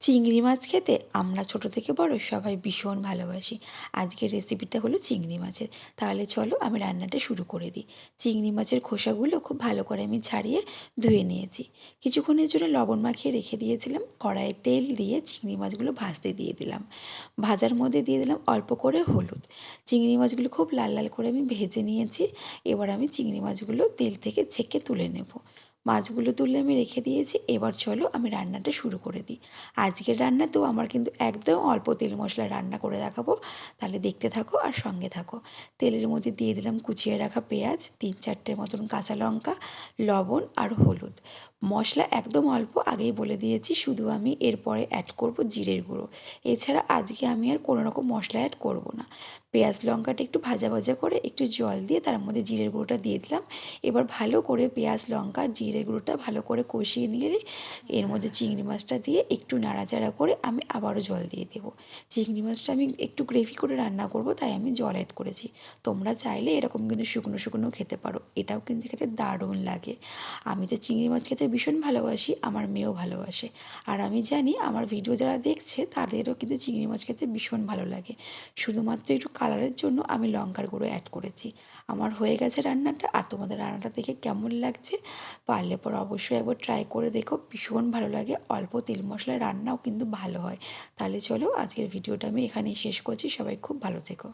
চিংড়ি মাছ খেতে আমরা ছোটো থেকে বড় সবাই ভীষণ ভালোবাসি। আজকের রেসিপিটা হলো চিংড়ি মাছের। তাহলে চলো আমি রান্নাটা শুরু করে দিই। চিংড়ি মাছের খোসাগুলো খুব ভালো করে আমি ছাড়িয়ে ধুয়ে নিয়েছি। কিছুক্ষণের জন্য লবণ মাখিয়ে রেখে দিয়েছিলাম। কড়াইয়ে তেল দিয়ে চিংড়ি মাছগুলো ভাজতে দিয়ে দিলাম। ভাজার মধ্যে দিয়ে দিলাম অল্প করে হলুদ। চিংড়ি মাছগুলো খুব লাল লাল করে আমি ভেজে নিয়েছি। এবার আমি চিংড়ি মাছগুলো তেল থেকে ছেঁকে তুলে নেব। মাছগুলো তুলে আমি রেখে দিয়েছি। এবার চলো আমি রান্নাটা শুরু করে দিই। আজকের রান্নাতেও আমার কিন্তু একদম অল্প তেল মশলা রান্না করে দেখাবো। তাহলে দেখতে থাকো আর সঙ্গে থাকো। তেলের মধ্যে দিয়ে দিলাম কুচিয়ে রাখা পেঁয়াজ, 3-4টের মতন কাঁচা লঙ্কা, লবণ আর হলুদ। মশলা একদম অল্প, আগেই বলে দিয়েছি। শুধু আমি এরপরে অ্যাড করব জিরের গুঁড়ো। এছাড়া আজকে আমি আর কোনো রকম মশলা অ্যাড করব না। পেঁয়াজ লঙ্কাটা একটু ভাজা ভাজা করে একটু জল দিয়ে তার মধ্যে জিরের গুঁড়োটা দিয়ে দিলাম। এবার ভালো করে পেঁয়াজ লঙ্কা জিরে গুঁড়োটা ভালো করে কষিয়ে নিয়ে এর মধ্যে চিংড়ি মাছটা দিয়ে একটু নাড়াচাড়া করে আমি আবারও জল দিয়ে দেবো। চিংড়ি মাছটা আমি একটু গ্রেভি করে রান্না করব, তাই আমি জল অ্যাড করেছি। তোমরা চাইলে এরকম কিন্তু শুকনো শুকনো খেতে পারো, এটাও কিন্তু খেতে দারুণ লাগে। আমি তো চিংড়ি মাছ খেতে ভীষণ ভালোবাসি, আমার মেয়েও ভালোবাসে। আর আমি জানি আমার ভিডিও যারা দেখছে তাদেরও কিন্তু চিংড়ি মাছ খেতে ভীষণ ভালো লাগে। শুধুমাত্র একটু কালারের জন্য আমি লঙ্কার গুঁড়ো অ্যাড করেছি। আমার হয়ে গেছে রান্নাটা। আর তোমাদের রান্নাটা দেখে কেমন লাগছে পারলে পর অবশ্যই একবার ট্রাই করে দেখো, ভীষণ ভালো লাগে। অল্প তেল মশলায় রান্নাও কিন্তু ভালো হয়। তাহলে চলো আজকের ভিডিওটা আমি এখানেই শেষ করছি। সবাই খুব ভালো থেকো।